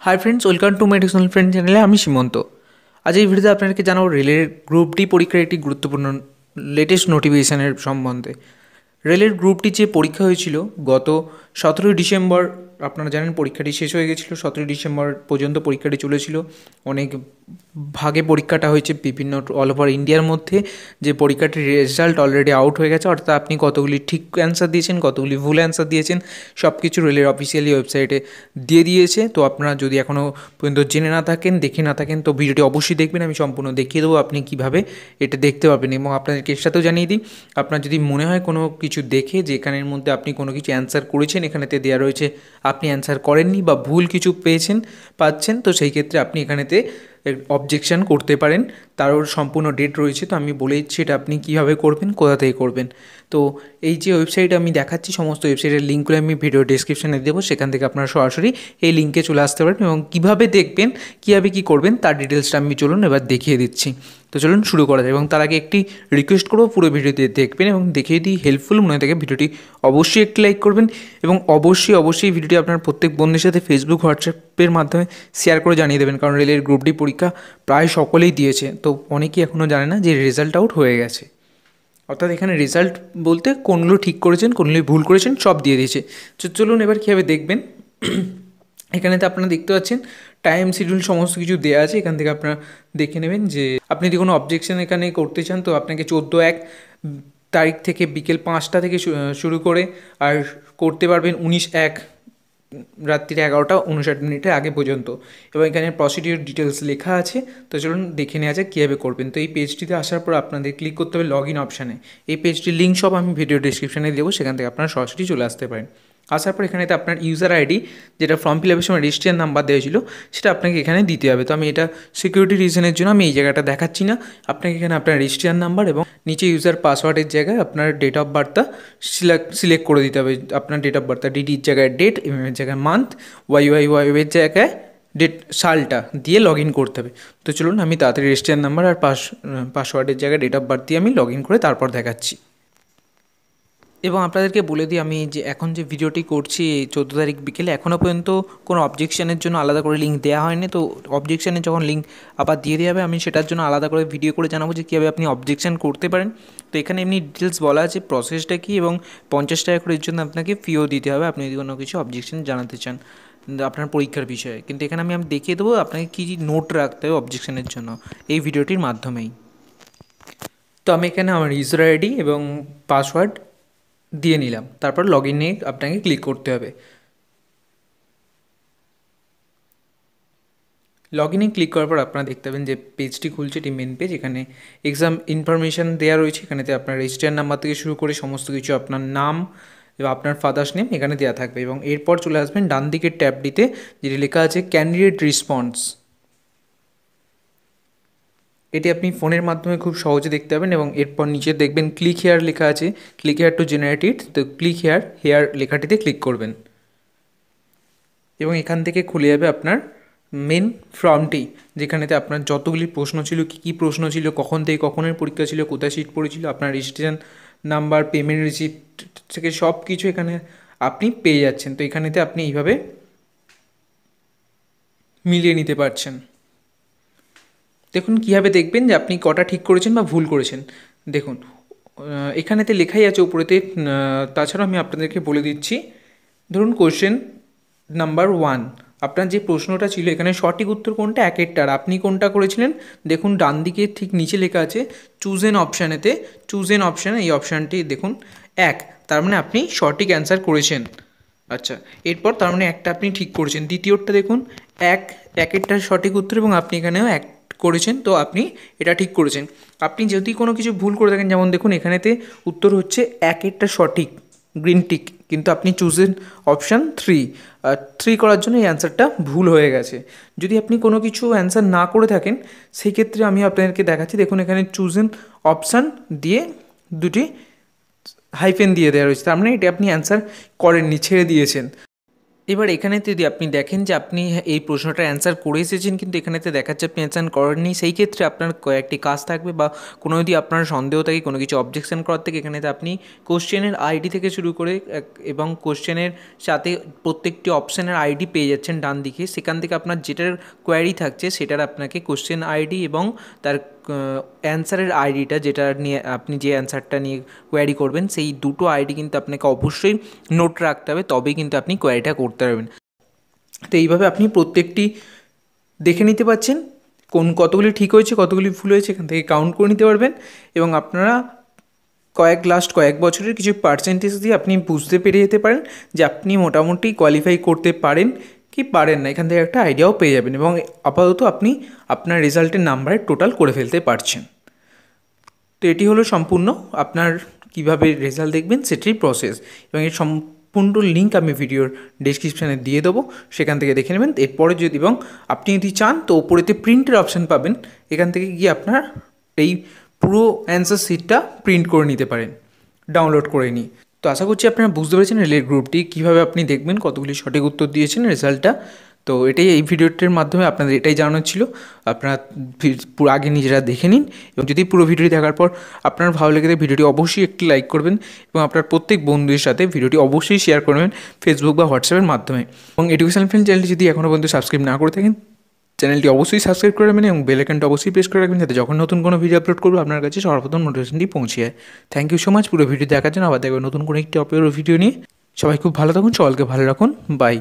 High friends, welcome to my tuitional friend চ্যানেলে। আমি সীমন্ত। আজ এই ভিডিওতে আপনাদেরকে জানাবো রেলের গ্রুপ ডি পরীক্ষার একটি গুরুত্বপূর্ণ লেটেস্ট নোটিফিকেশানের সম্বন্ধে। রেলের গ্রুপ ডি যে পরীক্ষা হয়েছিল গত 17ই ডিসেম্বর, আপনারা জানেন পরীক্ষাটি শেষ হয়ে গেছিলো। 17ই ডিসেম্বর পর্যন্ত পরীক্ষাটি চলেছিল। অনেক ভাগে পরীক্ষাটা হয়েছে বিভিন্ন অল ওভার ইন্ডিয়ার মধ্যে। যে পরীক্ষাটির রেজাল্ট অলরেডি আউট হয়ে গেছে, অর্থাৎ আপনি কতগুলি ঠিক অ্যান্সার দিয়েছেন, কতগুলি ভুল অ্যান্সার দিয়েছেন, সব কিছু রেলের অফিসিয়ালি ওয়েবসাইটে দিয়ে দিয়েছে। তো আপনারা যদি এখনও পর্যন্ত জেনে না থাকেন, দেখে না থাকেন, তো ভিডিওটি অবশ্যই দেখবেন। আমি সম্পূর্ণ দেখিয়ে দেবো আপনি কীভাবে এটা দেখতে পাবেন। এবং আপনাদেরকে এর সাথেও জানিয়ে দিই, আপনার যদি মনে হয় কোনো কিছু দেখে যে এখানের মধ্যে আপনি কোনো কিছু অ্যান্সার করেছেন, এখানেতে দেওয়া রয়েছে আপনি অ্যান্সার করেননি বা ভুল কিছু পাচ্ছেন, তো সেই ক্ষেত্রে আপনি এখানেতে অবজেকশান করতে পারেন। তারও সম্পূর্ণ ডেট রয়েছে। তো আমি বলে দিচ্ছি এটা আপনি কীভাবে করবেন, কোথা থেকে করবেন। তো এই যে ওয়েবসাইট আমি দেখাচ্ছি, সমস্ত ওয়েবসাইটের লিঙ্কগুলো আমি ভিডিও ডেসক্রিপশানে দেবো। সেখান থেকে আপনারা সরাসরি এই লিঙ্কে চলে আসতে পারেন এবং কীভাবে দেখবেন, কীভাবে কী করবেন তার ডিটেলসটা আমি চলুন এবার দেখিয়ে দিচ্ছি। তো চলুন শুরু করা যায়। এবং তার আগে একটি রিকোয়েস্ট করবো, পুরো ভিডিওটি দেখবেন এবং দেখে যদি হেল্পফুল মনে হয় থাকে ভিডিওটি অবশ্যই একটি লাইক করবেন। এবং অবশ্যই ভিডিওটি আপনার প্রত্যেক বন্ধুদের সাথে ফেসবুক, হোয়াটসঅ্যাপের মাধ্যমে শেয়ার করে জানিয়ে দেবেন। কারণ রেলের গ্রুপ ডি পরীক্ষা প্রায় সকলেই দিয়েছে, তো অনেকেই এখনও জানে না যে রেজাল্ট আউট হয়ে গেছে। অর্থাৎ এখানে রেজাল্ট বলতে কোনগুলো ঠিক করেছেন, কোনগুলো ভুল করেছেন সব দিয়ে দিয়েছে। তো চলুন এবার কীভাবে দেখবেন। এখানেতে আপনারা দেখতে পাচ্ছেন টাইম শিডিউল সমস্ত কিছু দেওয়া আছে। এখান থেকে আপনারা দেখে নেবেন যে আপনি যদি কোনো অবজেকশন এখানে করতে চান, তো আপনাকে 14/1 তারিখ থেকে বিকেল 5টা থেকে শুরু করে আর করতে পারবেন 19/1 রাত্রি 11:59 আগে পর্যন্ত। এবং এখানে প্রসিডিওর ডিটেলস লেখা আছে। তো চলুন দেখে নেওয়া যাক কীভাবে করবেন। তো এই পেজটিতে আসার পর আপনাদের ক্লিক করতে হবে লগ ইন অপশানে। এই পেজটির লিঙ্ক সব আমি ভিডিও ডিসক্রিপশানে দেবো, সেখান থেকে আপনারা সরাসরি চলে আসতে পারেন। আসার পর এখানেতে আপনার ইউজার আইডি, যেটা ফর্ম ফিল আপের সময় রেজিস্ট্রেশন নাম্বার দেওয়া ছিল, সেটা আপনাকে এখানে দিতে হবে। তো আমি এটা সিকিউরিটি রিজনের জন্য আমি এই জায়গাটা দেখাচ্ছি না। আপনাকে এখানে আপনার রেজিস্ট্রেশন নাম্বার এবং নিচে ইউজার পাসওয়ার্ডের জায়গায় আপনার ডেট অফ বার্থটা সিলেক্ট করে দিতে হবে। আপনার ডেট অফ বার্থটা ডিডির জায়গায় ডেট, এর জায়গায় মান্থ, ওয়াইওয়াইওয়াইয়ের জায়গায় ডেট, সালটা দিয়ে লগ ইন করতে হবে। তো চলুন আমি তাড়াতাড়ি রেজিস্ট্রেশন নাম্বার আর পাসওয়ার্ডের জায়গায় ডেট অফ বার্থ দিয়ে আমি লগ ইন করে তারপর দেখাচ্ছি। এবং আপনাদেরকে বলে দিই, আমি যে এখন যে ভিডিওটি করছি এই 14 তারিখ বিকেলে, এখনও পর্যন্ত কোনো অবজেকশানের জন্য আলাদা করে লিঙ্ক দেওয়া হয়নি। তো অবজেকশানের যখন লিঙ্ক আবার দিয়ে দেওয়া হবে, আমি সেটার জন্য আলাদা করে ভিডিও করে জানাবো যে কীভাবে আপনি অবজেকশান করতে পারেন। তো এখানে এমনি ডিটেলস বলা আছে প্রসেসটা কী, এবং 50 টাকা করে এর জন্য আপনাকে ফিও দিতে হবে আপনি যদি কোনো কিছু অবজেকশান জানাতে চান আপনার পরীক্ষার বিষয়ে। কিন্তু এখানে আমি দেখিয়ে দেবো আপনাকে কী নোট রাখতে হবে অবজেকশানের জন্য এই ভিডিওটির মাধ্যমেই। তো আমি এখানে আমার ইউজার আইডি এবং পাসওয়ার্ড দিয়ে নিলাম। তারপর লগ ইনে আপনাকে ক্লিক করতে হবে। লগ ইনে ক্লিক করার পর আপনারা দেখতে পাবেন যে পেজটি খুলছে, এটি মেন পেজ। এখানে এক্সাম ইনফরমেশান দেওয়া রয়েছে। এখানেতে আপনার রেজিস্ট্রার নাম্বার থেকে শুরু করে সমস্ত কিছু, আপনার নাম এবং আপনার ফাদার্স নেম এখানে দেওয়া থাকবে। এবং এরপর চলে আসবেন ডান দিকের ট্যাবটিতে, যেটি লেখা আছে ক্যান্ডিডেট রেসপন্স। এটি আপনি ফোনের মাধ্যমে খুব সহজে দেখতে পাবেন। এবং এরপর নিচে দেখবেন ক্লিক হেয়ার লেখা আছে, ক্লিক হেয়ার টু জেনারেট ইট। তো ক্লিক হেয়ার লেখাটিতে ক্লিক করবেন এবং এখান থেকে খুলে যাবে আপনার মেন ফর্মটি, যেখানেতে আপনার যতগুলি প্রশ্ন ছিল, কী প্রশ্ন ছিল, কখন থেকে কখনের পরীক্ষা ছিল, কোথায় সিট পড়েছিল, আপনার রেজিস্ট্রেশন নাম্বার, পেমেন্ট রিসিপ্ট থেকে সব কিছু এখানে আপনি পেয়ে যাচ্ছেন। তো এখানেতে আপনি এইভাবে মিলিয়ে নিতে পারছেন। দেখুন কীভাবে দেখবেন যে আপনি কটা ঠিক করেছেন বা ভুল করেছেন। দেখুন এখানেতে লেখাই আছে উপরেতে। তাছাড়াও আমি আপনাদেরকে বলে দিচ্ছি, ধরুন কোশ্চেন নাম্বার 1, আপনার যে প্রশ্নটা ছিল এখানে সঠিক উত্তর কোনটা, একেরটার আপনি কোনটা করেছিলেন। দেখুন ডান দিকে ঠিক নিচে লেখা আছে চুজ এন অপশানেতে, চুজ এন অপশানে এই অপশানটি দেখুন 1, তার মানে আপনি সঠিক অ্যান্সার করেছেন। আচ্ছা, এরপর তার মানে একটা আপনি ঠিক করেছেন। দ্বিতীয়টা দেখুন একেরটা সঠিক উত্তর এবং আপনি এখানেও এক করেছেন, তো আপনি এটা ঠিক করেছেন। আপনি যদি কোনো কিছু ভুল করে থাকেন, যেমন দেখুন এখানেতে উত্তর হচ্ছে একেরটা সঠিক, গ্রিন টিক, কিন্তু আপনি চুজেন অপশান 3 করার জন্য এই অ্যান্সারটা ভুল হয়ে গেছে। যদি আপনি কোনো কিছু অ্যান্সার না করে থাকেন, সেই ক্ষেত্রে আমি আপনাদেরকে দেখাচ্ছি। দেখুন এখানে চুজেন অপশান দিয়ে দুটি হাইফেন দিয়ে দেওয়া রয়েছে, তার মানে এটা আপনি অ্যান্সার করেননি, ছেড়ে দিয়েছেন। এবার এখানেতে যদি আপনি দেখেন যে আপনি এই প্রশ্নটার অ্যান্সার করে এসেছেন, কিন্তু এখানেতে দেখাচ্ছে আপনি অ্যান্সার করেননি, সেই ক্ষেত্রে আপনার কয়েকটি কাজ থাকবে বা কোনো যদি আপনার সন্দেহ থাকে, কোনো কিছু অবজেকশন করার থেকে, এখানেতে আপনি কোশ্চেনের আইডি থেকে শুরু করে এবং কোশ্চেনের সাথে প্রত্যেকটি অপশানের আইডি পেয়ে যাচ্ছেন ডান দিকে। সেখান থেকে আপনার যেটার কোয়ারি থাকছে সেটার আপনাকে কোশ্চেন আইডি এবং তার অ্যান্সারের আইডিটা, যেটা নিয়ে আপনি যে অ্যান্সারটা নিয়ে কোয়ারি করবেন, সেই দুটো আইডি কিন্তু আপনাকে অবশ্যই নোট রাখতে হবে, তবেই কিন্তু আপনি কোয়ারিটা করতে পারবেন। তো এইভাবে আপনি প্রত্যেকটি দেখে নিতে পারছেন কতগুলি ঠিক হয়েছে, কতগুলি ভুল হয়েছে, এখান থেকে কাউন্ট করে নিতে পারবেন এবং আপনারা লাস্ট কয়েক বছরের কিছু পার্সেন্টেজ দিয়ে আপনি বুঝতে পেরে যেতে পারেন যে আপনি মোটামুটি কোয়ালিফাই করতে পারেন কি পারেন না, এখান থেকে একটা আইডিয়াও পেয়ে যাবেন এবং আপাতত আপনি আপনার রেজাল্টের নাম্বারে টোটাল করে ফেলতে পারছেন। তো এটি হলো সম্পূর্ণ আপনার কিভাবে রেজাল্ট দেখবেন সেটির প্রসেস, এবং এর সম্পূর্ণ লিঙ্ক আমি ভিডিওর ডেসক্রিপশানে দিয়ে দেবো, সেখান থেকে দেখে নেবেন। এরপরে যদি এবং আপনি যদি চান তো ওপরেতে প্রিন্টের অপশান পাবেন, এখান থেকে গিয়ে আপনার এই পুরো অ্যান্সার শিটটা প্রিন্ট করে নিতে পারেন ডাউনলোড করে নিই। তো আশা করছি আপনারা বুঝতে পেরেছেন রেলের গ্রুপটি কীভাবে আপনি দেখবেন কতগুলি সঠিক উত্তর দিয়েছেন রেজাল্টটা। তো এটাই এই ভিডিওটির মাধ্যমে আপনাদের এটাই জানানোর ছিল। আপনারা পুরো আগে নিজেরা দেখে নিন, এবং যদি পুরো ভিডিওটি দেখার পর আপনার ভালো লেগে থাকে ভিডিওটি অবশ্যই একটি লাইক করবেন এবং আপনার প্রত্যেক বন্ধুদের সাথে ভিডিওটি অবশ্যই শেয়ার করবেন ফেসবুক বা হোয়াটসঅ্যাপের মাধ্যমে। এবং এডুকেশন ফ্রেন্ড চ্যানেলটি যদি এখনও পর্যন্ত সাবস্ক্রাইব না করে থাকেন, চ্যানেলটি অবশ্যই সাবস্ক্রাইব করে রাখবেন এবং বেল আইকনটা অবশ্যই প্রেস করে রাখবেন, যাতে যখন নতুন কোনো ভিডিও আপলোড করবো আপনার কাছে সর্বপ্রথম নোটিফিকেশনটি পৌঁছে যায়। থ্যাংক ইউ সো মাচ পুরো ভিডিও দেখার জন্য। আবার দেখবেন নতুন কোনো একটি ভিডিও নিয়ে। সবাই খুব ভালো থাকুন, সকলকে ভালো রাখুন, বাই।